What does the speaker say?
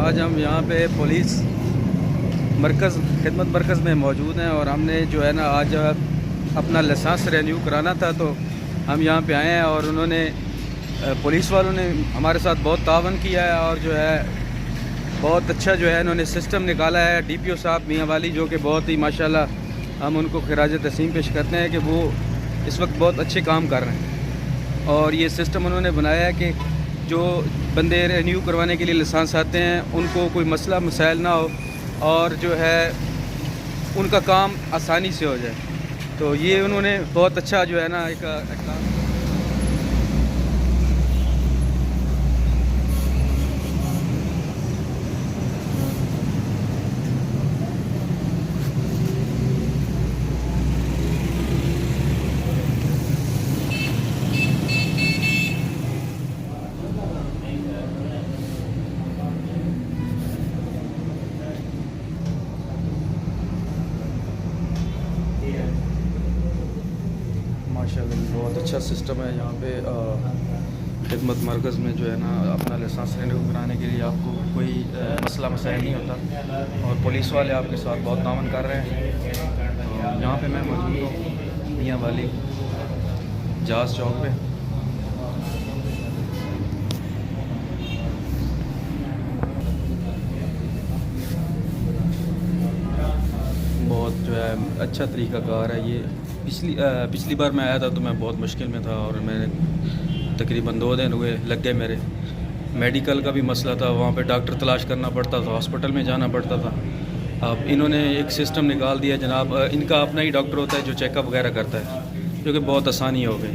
आज हम यहाँ पे पुलिस मरकज़ खिदमत मरकज़ में मौजूद हैं और हमने जो है ना आज अपना लाइसेंस रेन्यू कराना था, तो हम यहाँ पे आए हैं और उन्होंने पुलिस वालों ने हमारे साथ बहुत तावन किया है और जो है बहुत अच्छा जो है इन्होंने सिस्टम निकाला है। डीपीओ साहब मियाँ वाली जो कि बहुत ही माशाल्लाह हम उनको खिराज तस्लीम पेश करते हैं कि वो इस वक्त बहुत अच्छे काम कर रहे हैं। और ये सिस्टम उन्होंने बनाया है कि जो बंदे रिन्यू करवाने के लिए लाइसेंस आते हैं उनको कोई मसला मसाइल ना हो और जो है उनका काम आसानी से हो जाए। तो ये उन्होंने बहुत अच्छा जो है ना एक काम। माशाल्लाह बहुत अच्छा सिस्टम है यहाँ पे खिदमत मरकज़ में जो है ना अपना लाइसेंस रिन्यू कराने के लिए आपको कोई मसला मसाइल नहीं होता और पुलिस वाले आपके साथ बहुत तावन कर रहे हैं। तो यहाँ पे मैं मौजूद हूँ मियाँ वाली जास चौक पे। बहुत जो है अच्छा तरीक़ाकार है ये। पिछली बार मैं आया था तो मैं बहुत मुश्किल में था और मैंने तकरीबन 2 दिन हुए लग गए मेरे। मेडिकल का भी मसला था, वहाँ पे डॉक्टर तलाश करना पड़ता था, हॉस्पिटल में जाना पड़ता था। अब इन्होंने एक सिस्टम निकाल दिया जनाब, इनका अपना ही डॉक्टर होता है जो चेकअप वगैरह करता है, जो कि बहुत आसानी हो गई।